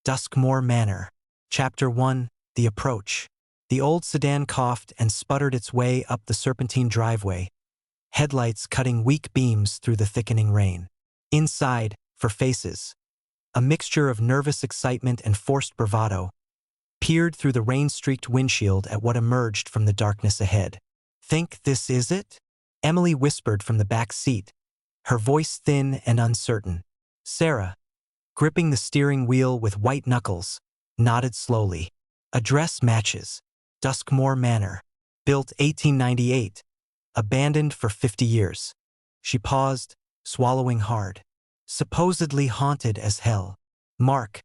Duskmoor Manor. Chapter 1, The Approach. The old sedan coughed and sputtered its way up the serpentine driveway, headlights cutting weak beams through the thickening rain. Inside, for faces, a mixture of nervous excitement and forced bravado, peered through the rain-streaked windshield at what emerged from the darkness ahead. "Think this is it?" Emily whispered from the back seat, her voice thin and uncertain. Sarah, gripping the steering wheel with white knuckles, nodded slowly. "Address matches. Duskmoor Manor. Built 1898. Abandoned for 50 years. She paused, swallowing hard. "Supposedly haunted as hell." Mark,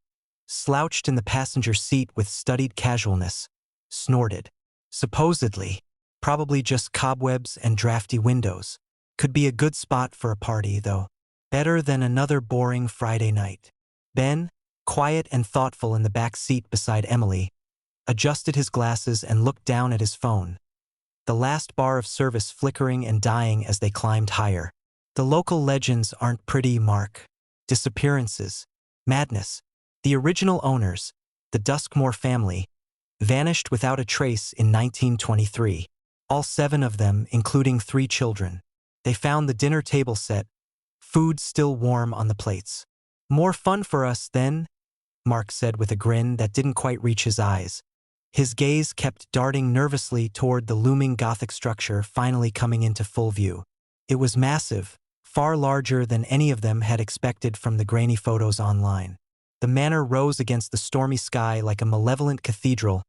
slouched in the passenger seat with studied casualness, snorted. "Supposedly. Probably just cobwebs and drafty windows. Could be a good spot for a party, though. Better than another boring Friday night." Ben, quiet and thoughtful in the back seat beside Emily, adjusted his glasses and looked down at his phone, the last bar of service flickering and dying as they climbed higher. "The local legends aren't pretty, Mark. Disappearances, madness. The original owners, the Duskmoor family, vanished without a trace in 1923. All 7 of them, including 3 children. They found the dinner table set, food still warm on the plates. More fun for us, then," Mark said with a grin that didn't quite reach his eyes. His gaze kept darting nervously toward the looming Gothic structure finally coming into full view. It was massive, far larger than any of them had expected from the grainy photos online. The manor rose against the stormy sky like a malevolent cathedral,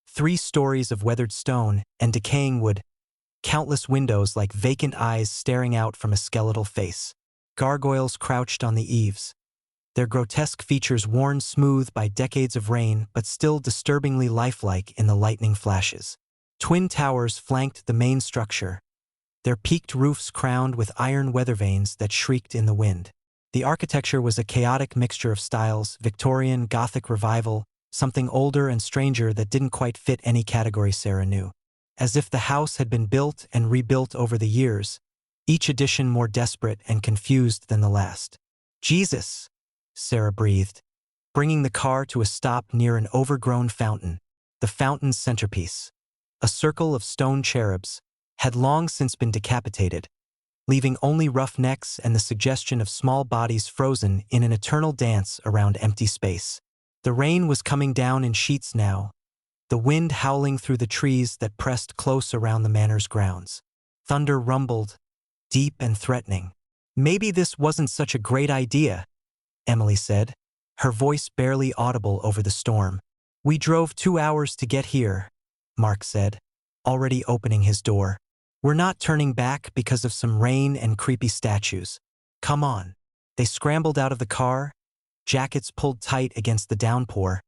3 stories of weathered stone and decaying wood, countless windows like vacant eyes staring out from a skeletal face. Gargoyles crouched on the eaves, their grotesque features worn smooth by decades of rain but still disturbingly lifelike in the lightning flashes. Twin towers flanked the main structure, their peaked roofs crowned with iron weather vanes that shrieked in the wind. The architecture was a chaotic mixture of styles, Victorian, Gothic revival, something older and stranger that didn't quite fit any category Sarah knew. As if the house had been built and rebuilt over the years, each edition more desperate and confused than the last. "Jesus," Sarah breathed, bringing the car to a stop near an overgrown fountain. The fountain's centerpiece, a circle of stone cherubs, had long since been decapitated, leaving only rough necks and the suggestion of small bodies frozen in an eternal dance around empty space. The rain was coming down in sheets now, the wind howling through the trees that pressed close around the manor's grounds. Thunder rumbled, deep and threatening. "Maybe this wasn't such a great idea," Emily said, her voice barely audible over the storm. "We drove 2 hours to get here," Mark said, already opening his door. "We're not turning back because of some rain and creepy statues. Come on." They scrambled out of the car, jackets pulled tight against the downpour,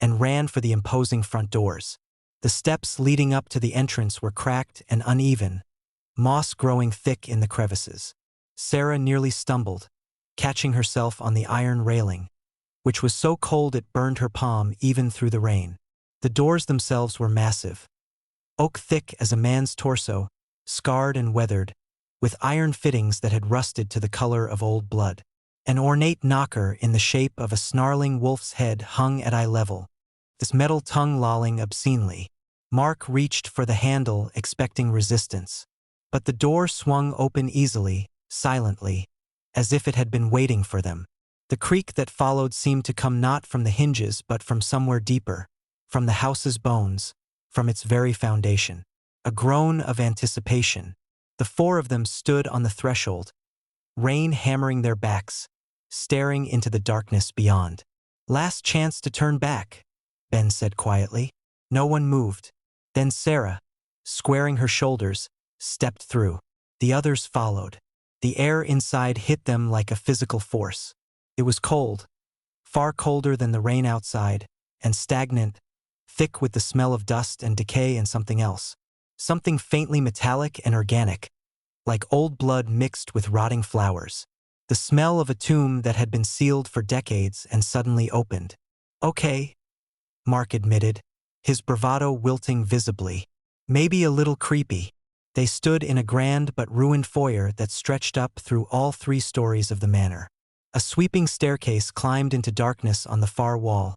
and ran for the imposing front doors. The steps leading up to the entrance were cracked and uneven, moss growing thick in the crevices. Sarah nearly stumbled, catching herself on the iron railing, which was so cold it burned her palm even through the rain. The doors themselves were massive, oak thick as a man's torso, scarred and weathered, with iron fittings that had rusted to the color of old blood. An ornate knocker in the shape of a snarling wolf's head hung at eye level, this metal tongue lolling obscenely. Mark reached for the handle, expecting resistance. But the door swung open easily, silently, as if it had been waiting for them. The creak that followed seemed to come not from the hinges but from somewhere deeper, from the house's bones, from its very foundation. A groan of anticipation. The 4 of them stood on the threshold, rain hammering their backs, staring into the darkness beyond. "Last chance to turn back," Ben said quietly. No one moved. Then Sarah, squaring her shoulders, stepped through. The others followed. The air inside hit them like a physical force. It was cold, far colder than the rain outside, and stagnant, thick with the smell of dust and decay and something else. Something faintly metallic and organic, like old blood mixed with rotting flowers. The smell of a tomb that had been sealed for decades and suddenly opened. "Okay," Mark admitted, his bravado wilting visibly. "Maybe a little creepy." They stood in a grand but ruined foyer that stretched up through all 3 stories of the manor. A sweeping staircase climbed into darkness on the far wall,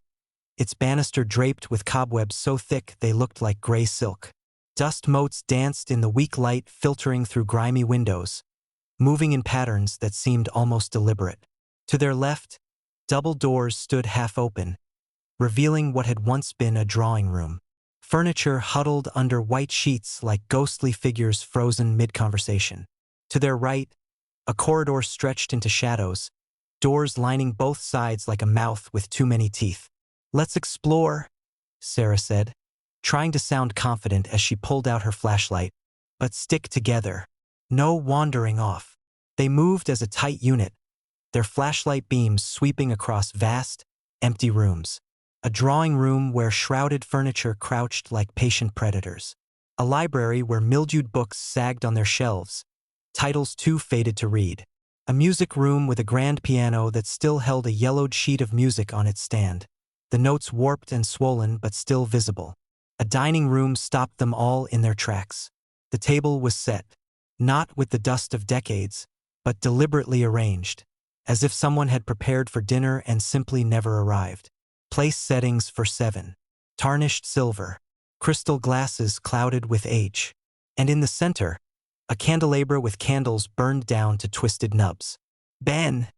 its banister draped with cobwebs so thick they looked like gray silk. Dust motes danced in the weak light filtering through grimy windows, moving in patterns that seemed almost deliberate. To their left, double doors stood half open, revealing what had once been a drawing room. Furniture huddled under white sheets like ghostly figures frozen mid-conversation. To their right, a corridor stretched into shadows, doors lining both sides like a mouth with too many teeth. "Let's explore," Sarah said, trying to sound confident as she pulled out her flashlight. "But stick together. No wandering off." They moved as a tight unit, their flashlight beams sweeping across vast, empty rooms. A drawing room where shrouded furniture crouched like patient predators. A library where mildewed books sagged on their shelves, titles too faded to read. A music room with a grand piano that still held a yellowed sheet of music on its stand, the notes warped and swollen but still visible. A dining room stopped them all in their tracks. The table was set, not with the dust of decades, but deliberately arranged, as if someone had prepared for dinner and simply never arrived. Place settings for 7. Tarnished silver, crystal glasses clouded with age. And in the center, a candelabra with candles burned down to twisted nubs. "Ben,"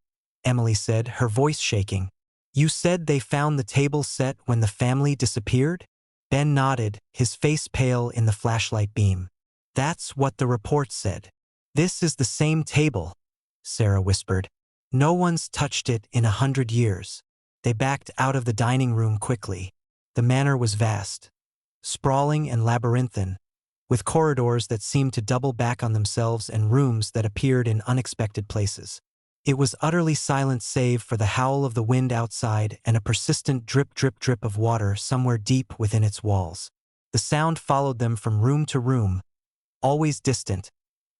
Emily said, her voice shaking. "You said they found the table set when the family disappeared?" Ben nodded, his face pale in the flashlight beam. "That's what the report said." "This is the same table," Sarah whispered. "No one's touched it in 100 years. They backed out of the dining room quickly. The manor was vast, sprawling and labyrinthine, with corridors that seemed to double back on themselves and rooms that appeared in unexpected places. It was utterly silent save for the howl of the wind outside and a persistent drip drip drip of water somewhere deep within its walls. The sound followed them from room to room, always distant,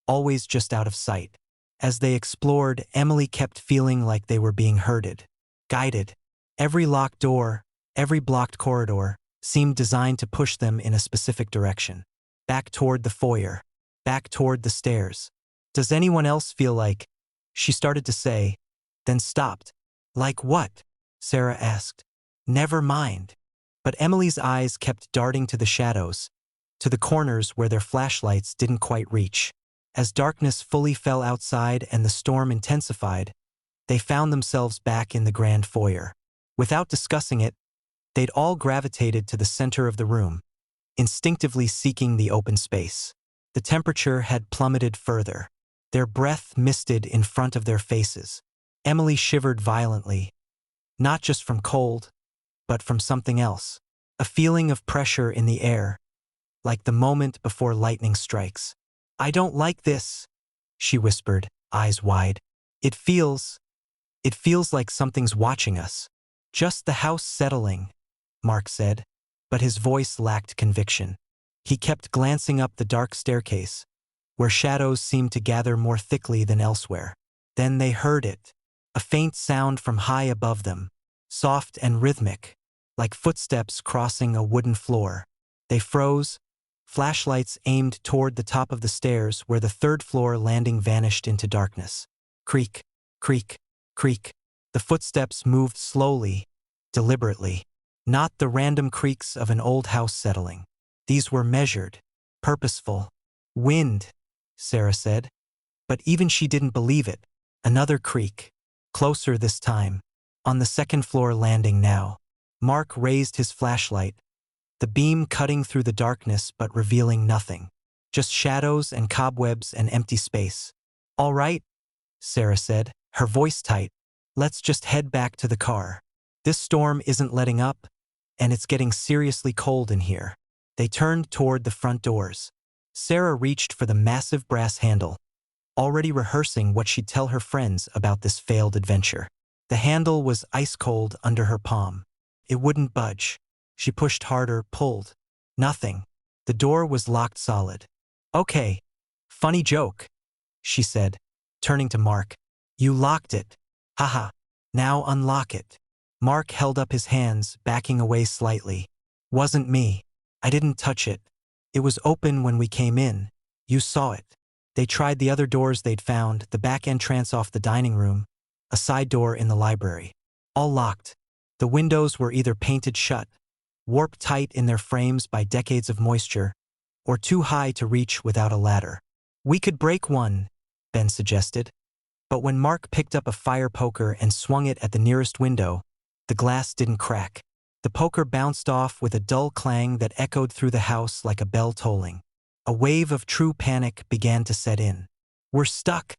always just out of sight. As they explored, Emily kept feeling like they were being herded, guided. Every locked door, every blocked corridor, seemed designed to push them in a specific direction. Back toward the foyer, back toward the stairs. "Does anyone else feel like—" she started to say, then stopped. "Like what?" Sarah asked. "Never mind." But Emily's eyes kept darting to the shadows, to the corners where their flashlights didn't quite reach. As darkness fully fell outside and the storm intensified, they found themselves back in the grand foyer. Without discussing it, they'd all gravitated to the center of the room, instinctively seeking the open space. The temperature had plummeted further. Their breath misted in front of their faces. Emily shivered violently, not just from cold, but from something else. A feeling of pressure in the air, like the moment before lightning strikes. "I don't like this," she whispered, eyes wide. It feels like something's watching us." "Just the house settling," Mark said, but his voice lacked conviction. He kept glancing up the dark staircase, where shadows seemed to gather more thickly than elsewhere. Then they heard it, a faint sound from high above them, soft and rhythmic, like footsteps crossing a wooden floor. They froze, flashlights aimed toward the top of the stairs where the third-floor landing vanished into darkness. Creak, creak, creak. The footsteps moved slowly, deliberately. Not the random creaks of an old house settling. These were measured, purposeful. "Wind," Sarah said. But even she didn't believe it. Another creak. Closer this time. On the second-floor landing now. Mark raised his flashlight, the beam cutting through the darkness but revealing nothing. Just shadows and cobwebs and empty space. "All right," Sarah said, her voice tight. "Let's just head back to the car. This storm isn't letting up, and it's getting seriously cold in here." They turned toward the front doors. Sarah reached for the massive brass handle, already rehearsing what she'd tell her friends about this failed adventure. The handle was ice-cold under her palm. It wouldn't budge. She pushed harder, pulled. Nothing. The door was locked solid. "Okay, funny joke," she said, turning to Mark. "You locked it. Haha. Now unlock it." Mark held up his hands, backing away slightly. "Wasn't me. I didn't touch it. It was open when we came in. You saw it." They tried the other doors they'd found, the back entrance off the dining room, a side door in the library. All locked. The windows were either painted shut, warped tight in their frames by decades of moisture, or too high to reach without a ladder. We could break one, Ben suggested. But when Mark picked up a fire poker and swung it at the nearest window, the glass didn't crack. The poker bounced off with a dull clang that echoed through the house like a bell tolling. A wave of true panic began to set in. "We're stuck,"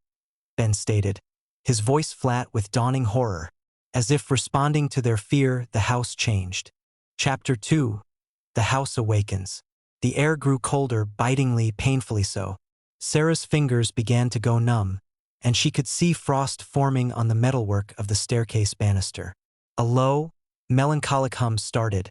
Ben stated, his voice flat with dawning horror. As if responding to their fear, the house changed. Chapter 2. The House Awakens. The air grew colder, bitingly, painfully so. Sarah's fingers began to go numb, and she could see frost forming on the metalwork of the staircase banister. A low, melancholic hum started,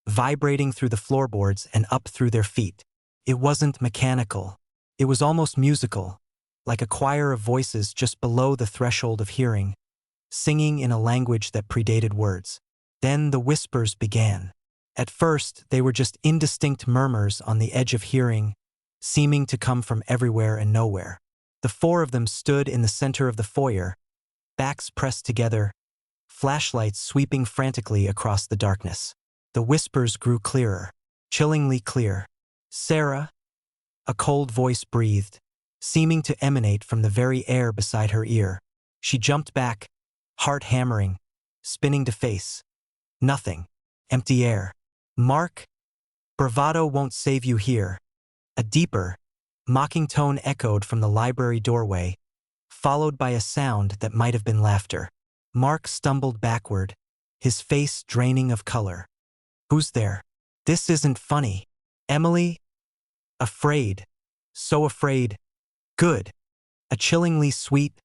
vibrating through the floorboards and up through their feet. It wasn't mechanical. It was almost musical, like a choir of voices just below the threshold of hearing, singing in a language that predated words. Then the whispers began. At first, they were just indistinct murmurs on the edge of hearing, seeming to come from everywhere and nowhere. The four of them stood in the center of the foyer, backs pressed together, flashlights sweeping frantically across the darkness. The whispers grew clearer, chillingly clear. "Sarah," a cold voice breathed, seeming to emanate from the very air beside her ear. She jumped back, heart hammering, spinning to face. Nothing. Empty air. "Mark, bravado won't save you here." A deeper, mocking tone echoed from the library doorway, followed by a sound that might have been laughter. Mark stumbled backward, his face draining of color. "Who's there? This isn't funny." "Emily?" "Afraid. So afraid." "Good." A chillingly sweet,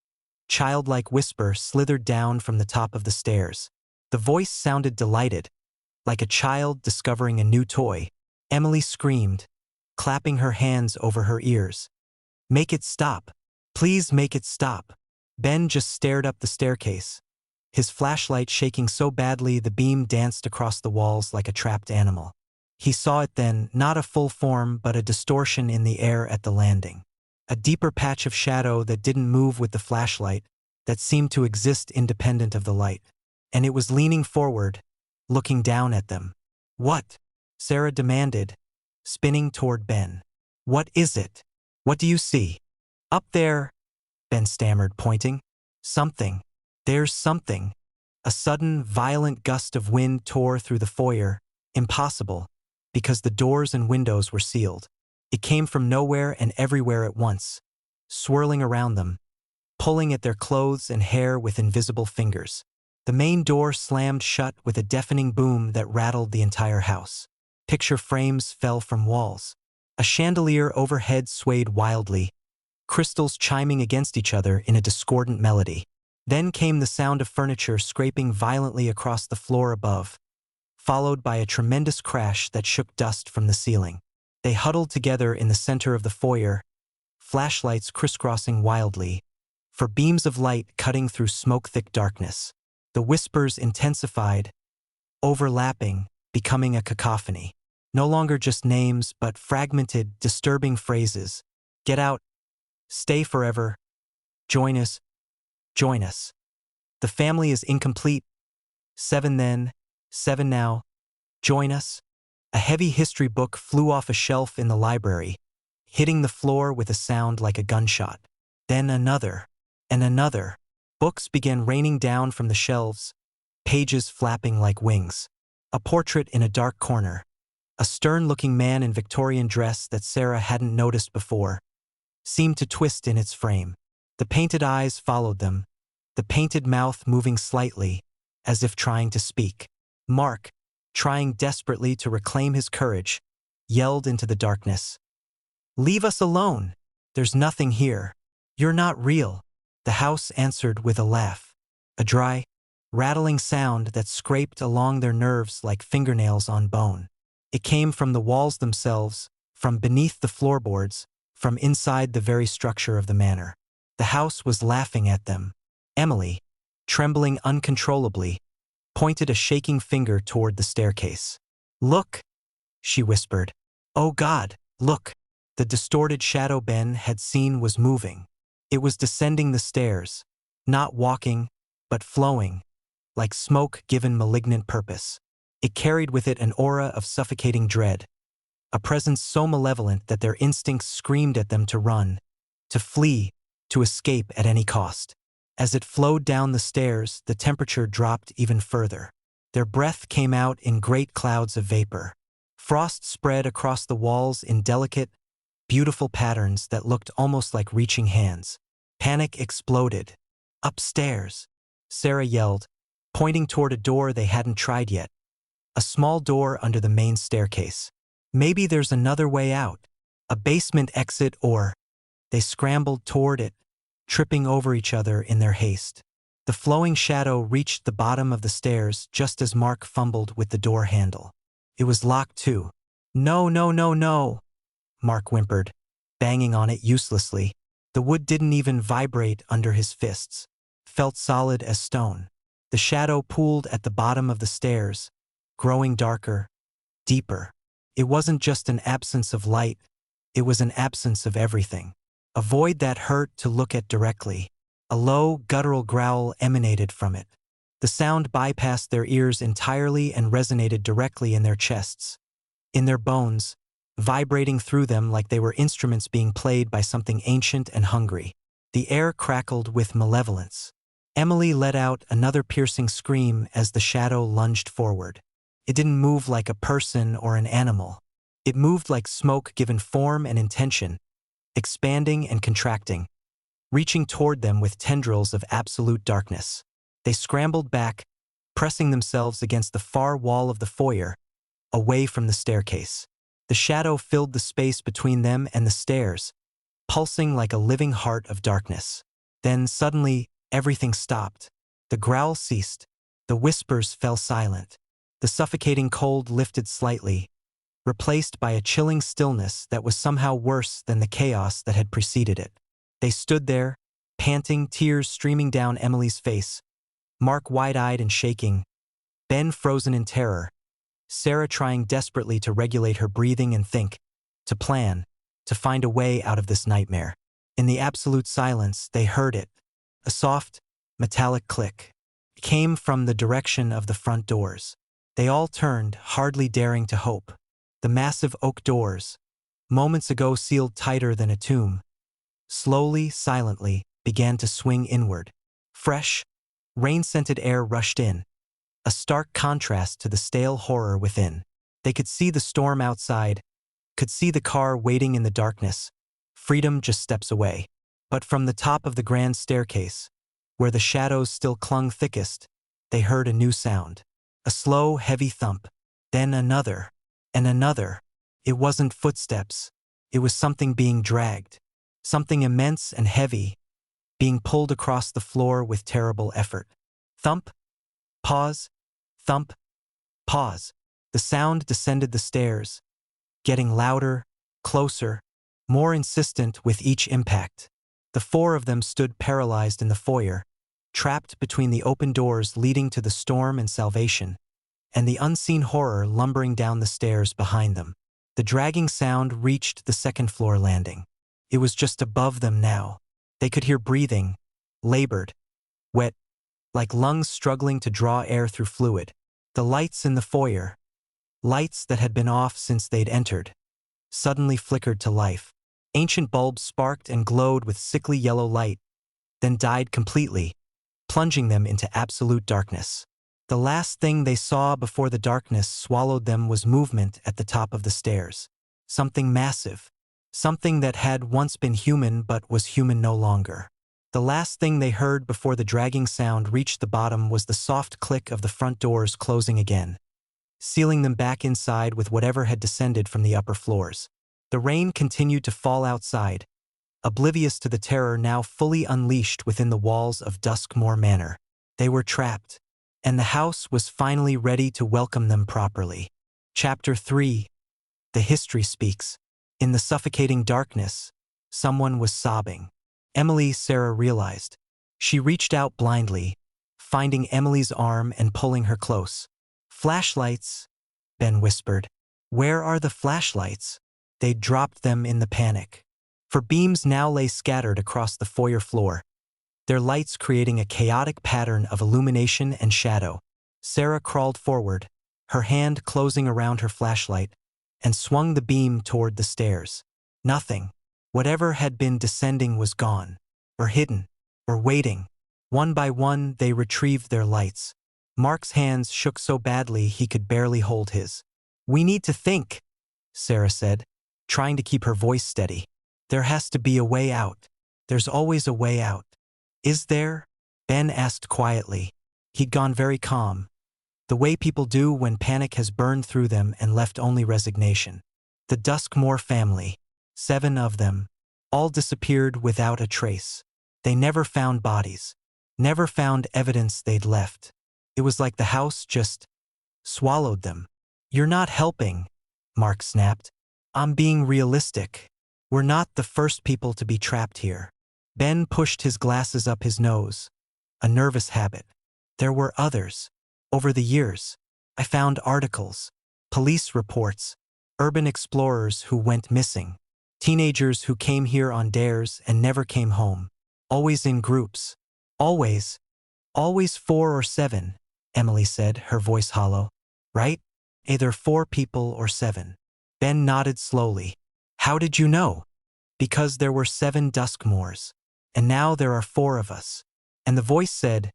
childlike whisper slithered down from the top of the stairs. The voice sounded delighted, like a child discovering a new toy. Emily screamed, clapping her hands over her ears. "Make it stop. Please make it stop." Ben just stared up the staircase, his flashlight shaking so badly the beam danced across the walls like a trapped animal. He saw it then, not a full form but a distortion in the air at the landing. A deeper patch of shadow that didn't move with the flashlight, that seemed to exist independent of the light. And it was leaning forward, looking down at them. "What?" Sarah demanded, spinning toward Ben. "What is it? What do you see?" "Up there," Ben stammered, pointing. "Something. There's something." A sudden, violent gust of wind tore through the foyer. Impossible, because the doors and windows were sealed. It came from nowhere and everywhere at once, swirling around them, pulling at their clothes and hair with invisible fingers. The main door slammed shut with a deafening boom that rattled the entire house. Picture frames fell from walls. A chandelier overhead swayed wildly, crystals chiming against each other in a discordant melody. Then came the sound of furniture scraping violently across the floor above, followed by a tremendous crash that shook dust from the ceiling. They huddled together in the center of the foyer, flashlights crisscrossing wildly, for beams of light cutting through smoke-thick darkness. The whispers intensified, overlapping, becoming a cacophony. No longer just names, but fragmented, disturbing phrases. "Get out. Stay forever. Join us. Join us. The family is incomplete. 7 then, 7 now. Join us." A heavy history book flew off a shelf in the library, hitting the floor with a sound like a gunshot. Then another, and another. Books began raining down from the shelves, pages flapping like wings. A portrait in a dark corner. A stern-looking man in Victorian dress that Sarah hadn't noticed before, seemed to twist in its frame. The painted eyes followed them, the painted mouth moving slightly, as if trying to speak. Mark, trying desperately to reclaim his courage, yelled into the darkness. "Leave us alone! There's nothing here. You're not real." The house answered with a laugh, a dry, rattling sound that scraped along their nerves like fingernails on bone. It came from the walls themselves, from beneath the floorboards, from inside the very structure of the manor. The house was laughing at them. Emily, trembling uncontrollably, pointed a shaking finger toward the staircase. "Look," she whispered. "Oh God, look." The distorted shadow Ben had seen was moving. It was descending the stairs, not walking, but flowing, like smoke given malignant purpose. It carried with it an aura of suffocating dread, a presence so malevolent that their instincts screamed at them to run, to flee, to escape at any cost. As it flowed down the stairs, the temperature dropped even further. Their breath came out in great clouds of vapor. Frost spread across the walls in delicate, beautiful patterns that looked almost like reaching hands. Panic exploded. Upstairs, Sarah yelled, pointing toward a door they hadn't tried yet. A small door under the main staircase. Maybe there's another way out. A basement exit or… They scrambled toward it, tripping over each other in their haste. The flowing shadow reached the bottom of the stairs just as Mark fumbled with the door handle. It was locked too. No, no, no, no, Mark whimpered, banging on it uselessly. The wood didn't even vibrate under his fists. Felt solid as stone. The shadow pooled at the bottom of the stairs, growing darker, deeper. It wasn't just an absence of light, it was an absence of everything. A void that hurt to look at directly. A low, guttural growl emanated from it. The sound bypassed their ears entirely and resonated directly in their chests, in their bones, vibrating through them like they were instruments being played by something ancient and hungry. The air crackled with malevolence. Emily let out another piercing scream as the shadow lunged forward. It didn't move like a person or an animal. It moved like smoke given form and intention, expanding and contracting, reaching toward them with tendrils of absolute darkness. They scrambled back, pressing themselves against the far wall of the foyer, away from the staircase. The shadow filled the space between them and the stairs, pulsing like a living heart of darkness. Then suddenly, everything stopped. The growl ceased. The whispers fell silent. The suffocating cold lifted slightly, replaced by a chilling stillness that was somehow worse than the chaos that had preceded it. They stood there, panting, tears streaming down Emily's face, Mark wide-eyed and shaking, Ben frozen in terror, Sarah trying desperately to regulate her breathing and think, to plan, to find a way out of this nightmare. In the absolute silence, they heard it. A soft, metallic click. It came from the direction of the front doors. They all turned, hardly daring to hope. The massive oak doors, moments ago sealed tighter than a tomb, slowly, silently, began to swing inward. Fresh, rain-scented air rushed in, a stark contrast to the stale horror within. They could see the storm outside, could see the car waiting in the darkness, freedom just steps away. But from the top of the grand staircase, where the shadows still clung thickest, they heard a new sound. A slow, heavy thump, then another, and another. It wasn't footsteps, it was something being dragged, something immense and heavy, being pulled across the floor with terrible effort. Thump, pause, thump, pause. The sound descended the stairs, getting louder, closer, more insistent with each impact. The four of them stood paralyzed in the foyer, trapped between the open doors leading to the storm and salvation, and the unseen horror lumbering down the stairs behind them. The dragging sound reached the second-floor landing. It was just above them now. They could hear breathing, labored, wet, like lungs struggling to draw air through fluid. The lights in the foyer, lights that had been off since they'd entered, suddenly flickered to life. Ancient bulbs sparked and glowed with sickly yellow light, then died completely, plunging them into absolute darkness. The last thing they saw before the darkness swallowed them was movement at the top of the stairs. Something massive. Something that had once been human but was human no longer. The last thing they heard before the dragging sound reached the bottom was the soft click of the front doors closing again, sealing them back inside with whatever had descended from the upper floors. The rain continued to fall outside, oblivious to the terror now fully unleashed within the walls of Duskmoor Manor. They were trapped, and the house was finally ready to welcome them properly. Chapter 3. The History Speaks. In the suffocating darkness, someone was sobbing. Sarah realized. She reached out blindly, finding Emily's arm and pulling her close. "Flashlights," Ben whispered. "Where are the flashlights?" They'd dropped them in the panic. For beams now lay scattered across the foyer floor, their lights creating a chaotic pattern of illumination and shadow. Sarah crawled forward, her hand closing around her flashlight, and swung the beam toward the stairs. Nothing. Whatever had been descending was gone, or hidden, or waiting. One by one, they retrieved their lights. Mark's hands shook so badly he could barely hold his. "We need to think," Sarah said, trying to keep her voice steady. "There has to be a way out. There's always a way out." "Is there?" Ben asked quietly. He'd gone very calm, the way people do when panic has burned through them and left only resignation. The Duskmoor family, 7 of them, all disappeared without a trace. They never found bodies, never found evidence they'd left. It was like the house just swallowed them. "You're not helping," Mark snapped. "I'm being realistic. We're not the first people to be trapped here." Ben pushed his glasses up his nose, a nervous habit. "There were others. Over the years, I found articles, police reports, urban explorers who went missing, teenagers who came here on dares and never came home, always in groups. Always 4 or 7, Emily said, her voice hollow. "Right? Either 4 people or 7. Ben nodded slowly. "How did you know?" "Because there were 7 Duskmoors, and now there are 4 of us." And the voice said,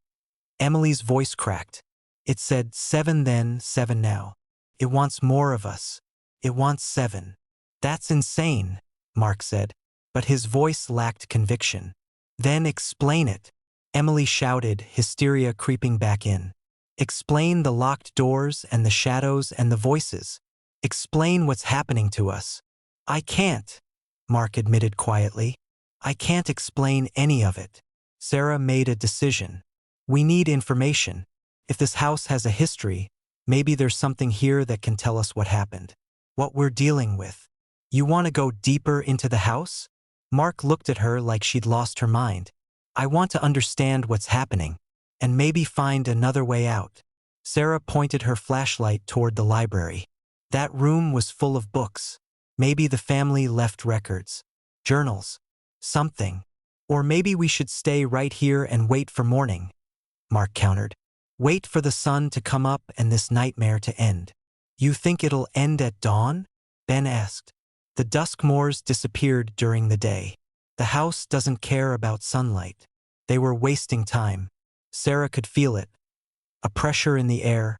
Emily's voice cracked. It said 7 then, 7 now. "It wants more of us. It wants 7. "That's insane," Mark said, but his voice lacked conviction. "Then explain it," Emily shouted, hysteria creeping back in. "Explain the locked doors and the shadows and the voices. Explain what's happening to us." "I can't," Mark admitted quietly. "I can't explain any of it." Sarah made a decision. "We need information. If this house has a history, maybe there's something here that can tell us what happened. What we're dealing with." "You want to go deeper into the house?" Mark looked at her like she'd lost her mind. "I want to understand what's happening, and maybe find another way out." Sarah pointed her flashlight toward the library. That room was full of books. Maybe the family left records, journals, something. "Or maybe we should stay right here and wait for morning," Mark countered. "Wait for the sun to come up and this nightmare to end." "You think it'll end at dawn?" Ben asked. "The Duskmoors disappeared during the day. The house doesn't care about sunlight. They were wasting time." Sarah could feel it. A pressure in the air,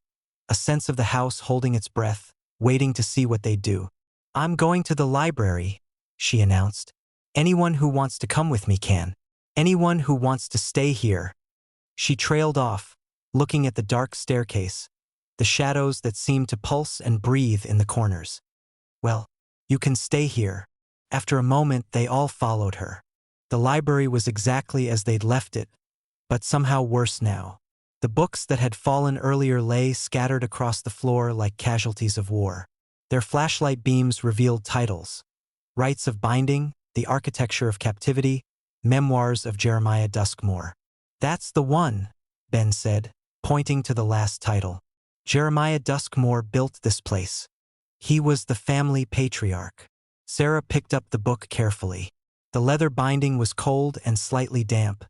a sense of the house holding its breath, waiting to see what they'd do. "I'm going to the library," she announced. "Anyone who wants to come with me can. Anyone who wants to stay here." She trailed off, looking at the dark staircase, the shadows that seemed to pulse and breathe in the corners. "Well, you can stay here." After a moment, they all followed her. The library was exactly as they'd left it, but somehow worse now. The books that had fallen earlier lay scattered across the floor like casualties of war. Their flashlight beams revealed titles: Rites of Binding, The Architecture of Captivity, Memoirs of Jeremiah Duskmoor. "That's the one," Ben said, pointing to the last title. "Jeremiah Duskmoor built this place. He was the family patriarch." Sarah picked up the book carefully. The leather binding was cold and slightly damp,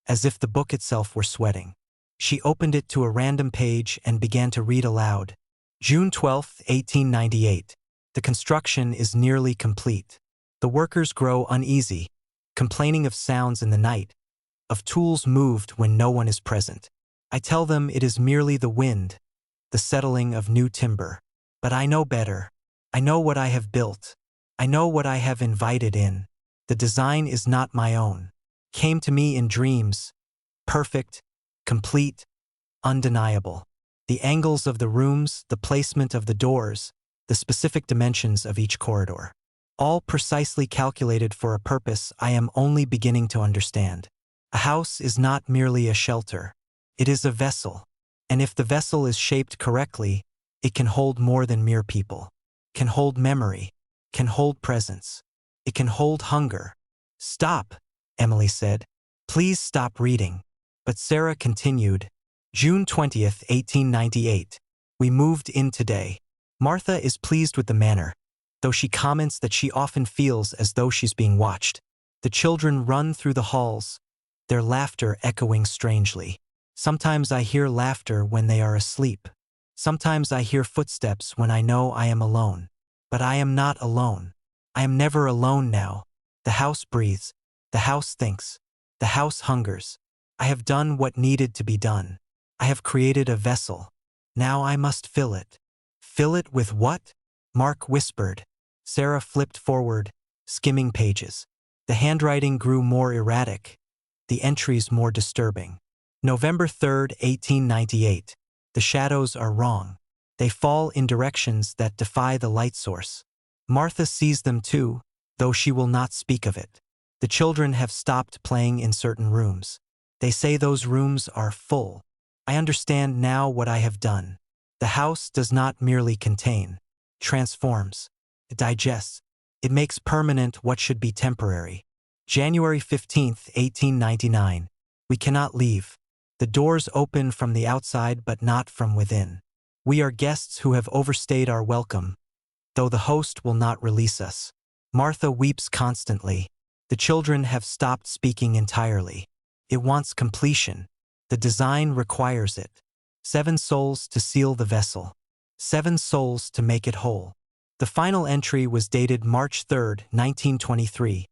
as if the book itself were sweating. She opened it to a random page and began to read aloud. June 12, 1898. "The construction is nearly complete. The workers grow uneasy, complaining of sounds in the night, of tools moved when no one is present. I tell them it is merely the wind, the settling of new timber. But I know better. I know what I have built. I know what I have invited in. The design is not my own. Came to me in dreams. Perfect, complete, undeniable. The angles of the rooms, the placement of the doors, the specific dimensions of each corridor. All precisely calculated for a purpose I am only beginning to understand. A house is not merely a shelter. It is a vessel. And if the vessel is shaped correctly, it can hold more than mere people. Can hold memory. Can hold presence. It can hold hunger." "Stop," Emily said. "Please stop reading." But Sarah continued. June 20th, 1898. "We moved in today. Martha is pleased with the manor, though she comments that she often feels as though she's being watched. The children run through the halls, their laughter echoing strangely. Sometimes I hear laughter when they are asleep. Sometimes I hear footsteps when I know I am alone. But I am not alone. I am never alone now. The house breathes. The house thinks. The house hungers. I have done what needed to be done. I have created a vessel. Now I must fill it. Fill it with what? Mark whispered. Sarah flipped forward, skimming pages. The handwriting grew more erratic, the entries more disturbing. November 3rd, 1898. The shadows are wrong. They fall in directions that defy the light source. Martha sees them too, though she will not speak of it. The children have stopped playing in certain rooms. They say those rooms are full. I understand now what I have done. The house does not merely contain, transforms, it digests. It makes permanent what should be temporary. January 15th, 1899. We cannot leave. The doors open from the outside but not from within. We are guests who have overstayed our welcome, though the host will not release us. Martha weeps constantly. The children have stopped speaking entirely. It wants completion. The design requires it. 7 souls to seal the vessel. 7 souls to make it whole. The final entry was dated March 3rd, 1923.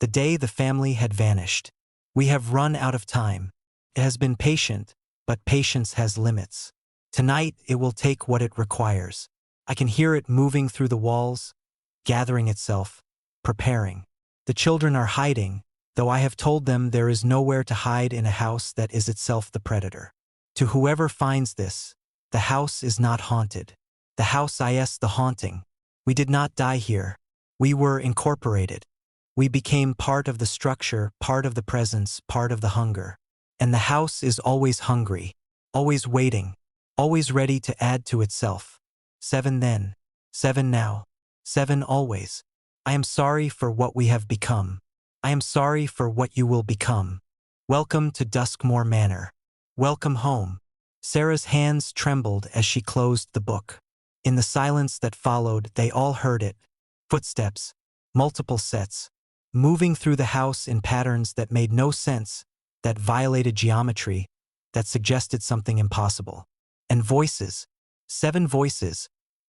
The day the family had vanished. We have run out of time. It has been patient, but patience has limits. Tonight it will take what it requires. I can hear it moving through the walls, gathering itself, preparing. The children are hiding, though I have told them there is nowhere to hide in a house that is itself the predator. To whoever finds this, the house is not haunted. The house is the haunting. We did not die here. We were incorporated. We became part of the structure, part of the presence, part of the hunger. And the house is always hungry, always waiting, always ready to add to itself. 7 then, 7 now, 7 always. I am sorry for what we have become. I am sorry for what you will become. Welcome to Duskmoor Manor. Welcome home. Sarah's hands trembled as she closed the book. In the silence that followed, they all heard it. Footsteps, multiple sets, moving through the house in patterns that made no sense, that violated geometry, that suggested something impossible. And voices, 7 voices,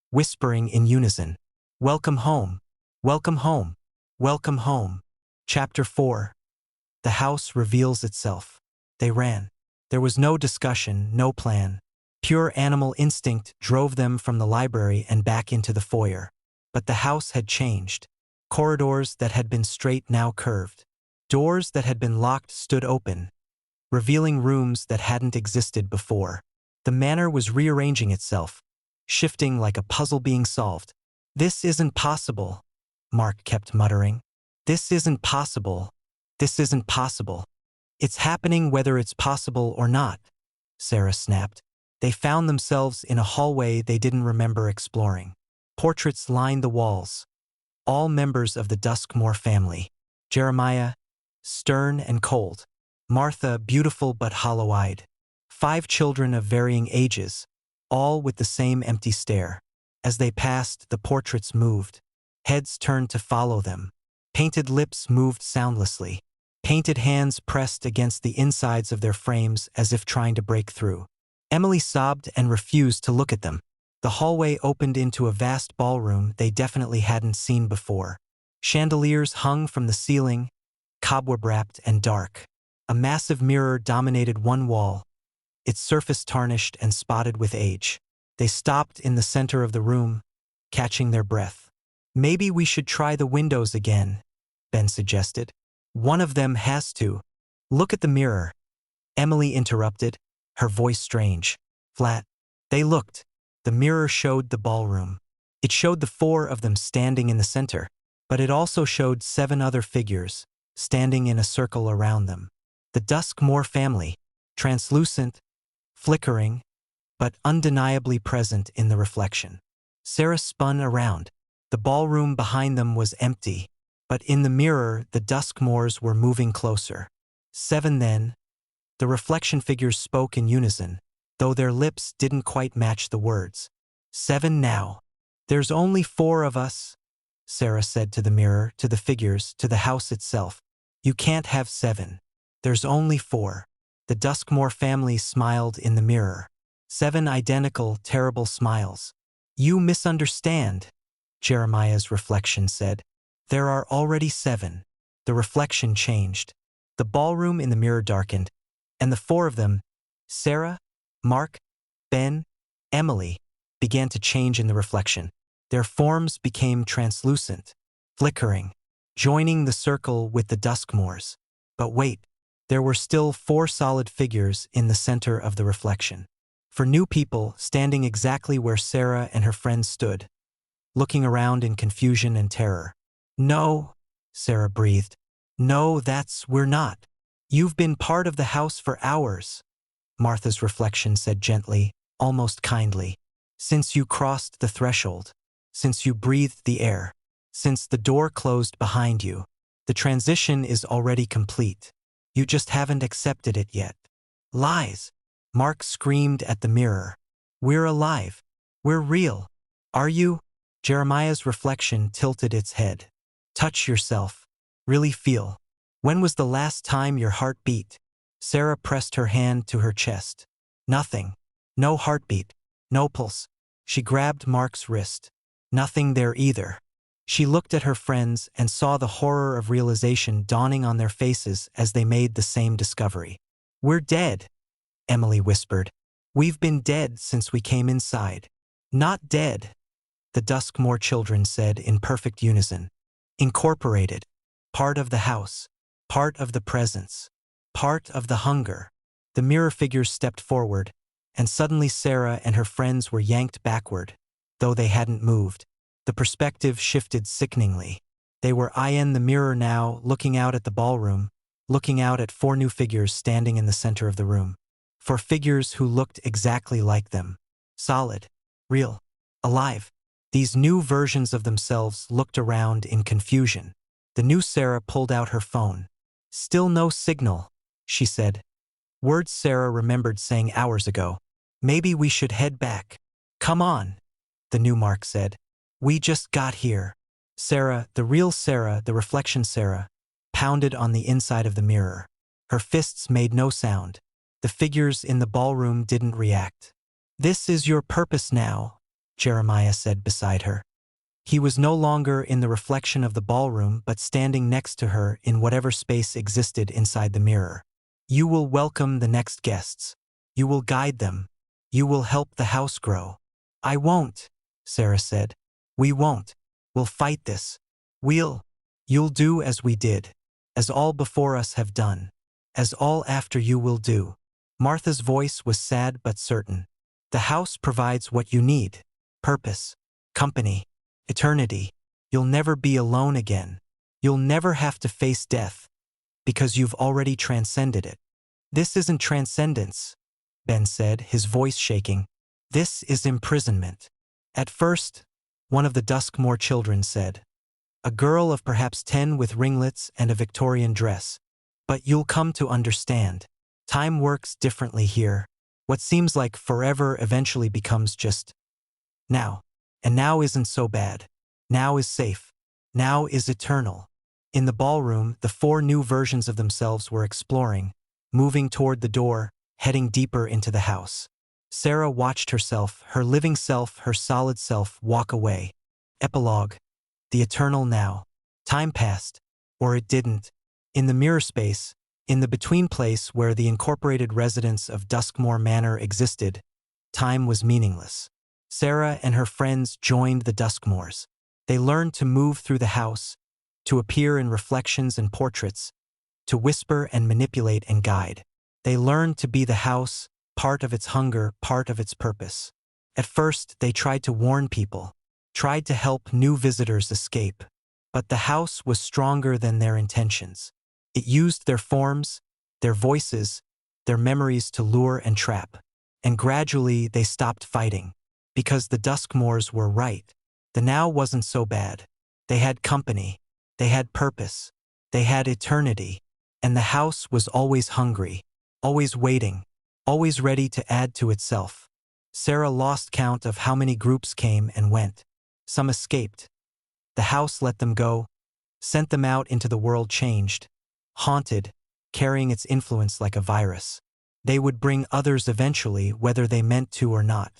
whispering in unison. Welcome home. Welcome home. Welcome home. Chapter 4. The house reveals itself. They ran. There was no discussion, no plan. Pure animal instinct drove them from the library and back into the foyer. But the house had changed. Corridors that had been straight now curved. Doors that had been locked stood open, revealing rooms that hadn't existed before. The manor was rearranging itself, shifting like a puzzle being solved. This isn't possible, Mark kept muttering. This isn't possible. This isn't possible. It's happening whether it's possible or not, Sarah snapped. They found themselves in a hallway they didn't remember exploring. Portraits lined the walls. All members of the Duskmoor family. Jeremiah, stern and cold. Martha, beautiful but hollow-eyed. 5 children of varying ages, all with the same empty stare. As they passed, the portraits moved. Heads turned to follow them. Painted lips moved soundlessly. Painted hands pressed against the insides of their frames as if trying to break through. Emily sobbed and refused to look at them. The hallway opened into a vast ballroom they definitely hadn't seen before. Chandeliers hung from the ceiling, cobweb-wrapped and dark. A massive mirror dominated one wall, its surface tarnished and spotted with age. They stopped in the center of the room, catching their breath. Maybe we should try the windows again, Ben suggested. One of them has to. Look at the mirror. Emily interrupted, her voice strange, flat. They looked. The mirror showed the ballroom. It showed the 4 of them standing in the center, but it also showed 7 other figures, standing in a circle around them. The Duskmoor family, translucent, flickering, but undeniably present in the reflection. Sarah spun around. The ballroom behind them was empty, but in the mirror the Duskmoors were moving closer. 7 then. The reflection figures spoke in unison, though their lips didn't quite match the words. 7 now. There's only 4 of us, Sarah said to the mirror, to the figures, to the house itself. You can't have 7. There's only 4. The Duskmoor family smiled in the mirror. 7 identical, terrible smiles. You misunderstand, Jeremiah's reflection said. There are already 7. The reflection changed. The ballroom in the mirror darkened, and the 4 of them, Sarah, Mark, Ben, Emily, began to change in the reflection. Their forms became translucent, flickering, joining the circle with the Duskmoors. But wait, there were still 4 solid figures in the center of the reflection. 4 new people standing exactly where Sarah and her friends stood, looking around in confusion and terror. No, Sarah breathed. No, we're not. You've been part of the house for hours, Martha's reflection said gently, almost kindly. Since you crossed the threshold, since you breathed the air, since the door closed behind you, the transition is already complete. You just haven't accepted it yet. Lies, Mark screamed at the mirror. We're alive. We're real. Are you? Jeremiah's reflection tilted its head. Touch yourself. Really feel. When was the last time your heart beat? Sarah pressed her hand to her chest. Nothing. No heartbeat. No pulse. She grabbed Mark's wrist. Nothing there either. She looked at her friends and saw the horror of realization dawning on their faces as they made the same discovery. We're dead, Emily whispered. We've been dead since we came inside. Not dead, the Duskmoor children said in perfect unison. Incorporated. Part of the house. Part of the presence. Part of the hunger. The mirror figures stepped forward, and suddenly Sarah and her friends were yanked backward, though they hadn't moved. The perspective shifted sickeningly. They were in the mirror now, looking out at the ballroom, looking out at 4 new figures standing in the center of the room. 4 figures who looked exactly like them. Solid. Real. Alive. These new versions of themselves looked around in confusion. The new Sarah pulled out her phone. Still no signal, she said. Words Sarah remembered saying hours ago. Maybe we should head back. Come on, the new Mark said. We just got here. Sarah, the real Sarah, the reflection Sarah, pounded on the inside of the mirror. Her fists made no sound. The figures in the ballroom didn't react. This is your purpose now, Jeremiah said beside her. He was no longer in the reflection of the ballroom but standing next to her in whatever space existed inside the mirror. You will welcome the next guests. You will guide them. You will help the house grow. I won't, Sarah said. We won't. We'll fight this. You'll do as we did, as all before us have done, as all after you will do. Martha's voice was sad but certain. The house provides what you need. Purpose, company, eternity. You'll never be alone again. You'll never have to face death, because you've already transcended it. This isn't transcendence, Ben said, his voice shaking. This is imprisonment. At first, one of the Duskmoor children said. A girl of perhaps 10 with ringlets and a Victorian dress. But you'll come to understand. Time works differently here. What seems like forever eventually becomes just now. And now isn't so bad. Now is safe. Now is eternal. In the ballroom, the 4 new versions of themselves were exploring, moving toward the door, heading deeper into the house. Sarah watched herself, her living self, her solid self, walk away. Epilogue. The eternal now. Time passed. Or it didn't. In the mirror space, in the between place where the incorporated residence of Duskmoor Manor existed, time was meaningless. Sarah and her friends joined the Duskmoors. They learned to move through the house, to appear in reflections and portraits, to whisper and manipulate and guide. They learned to be the house, part of its hunger, part of its purpose. At first, they tried to warn people, tried to help new visitors escape. But the house was stronger than their intentions. It used their forms, their voices, their memories to lure and trap. And gradually, they stopped fighting. Because the Duskmoors were right. The now wasn't so bad. They had company. They had purpose. They had eternity. And the house was always hungry, always waiting, always ready to add to itself. Sarah lost count of how many groups came and went. Some escaped. The house let them go, sent them out into the world changed, haunted, carrying its influence like a virus. They would bring others eventually, whether they meant to or not.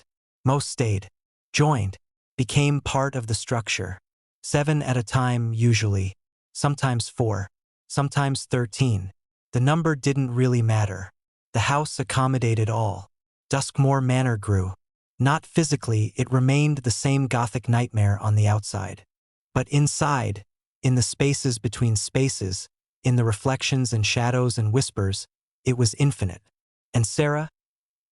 Most stayed, joined, became part of the structure. 7 at a time usually, sometimes 4, sometimes 13. The number didn't really matter. The house accommodated all. Duskmoor Manor grew. Not physically, it remained the same Gothic nightmare on the outside. But inside, in the spaces between spaces, in the reflections and shadows and whispers, it was infinite. And Sarah,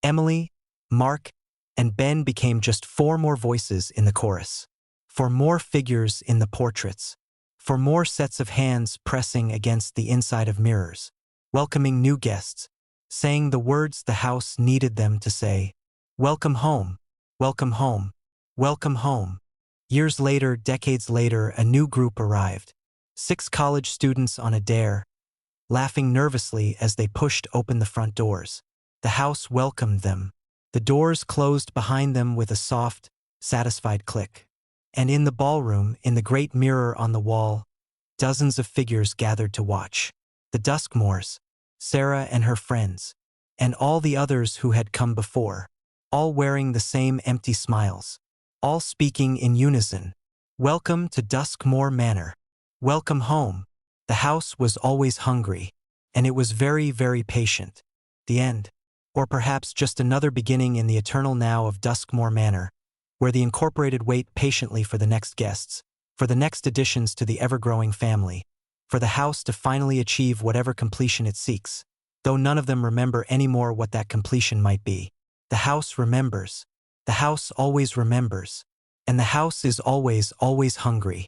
Emily, Mark, and Ben became just 4 more voices in the chorus. 4 more figures in the portraits. 4 more sets of hands pressing against the inside of mirrors, welcoming new guests, saying the words the house needed them to say. Welcome home, welcome home, welcome home. Years later, decades later, a new group arrived. 6 college students on a dare, laughing nervously as they pushed open the front doors. The house welcomed them. The doors closed behind them with a soft, satisfied click. And in the ballroom, in the great mirror on the wall, dozens of figures gathered to watch. The Duskmoors, Sarah and her friends, and all the others who had come before, all wearing the same empty smiles, all speaking in unison. Welcome to Duskmoor Manor. Welcome home. The house was always hungry, and it was very, very patient. The end. Or perhaps just another beginning in the eternal now of Duskmoor Manor, where the Incorporated wait patiently for the next guests, for the next additions to the ever-growing family, for the house to finally achieve whatever completion it seeks, though none of them remember anymore what that completion might be. The house remembers. The house always remembers. And the house is always, always hungry.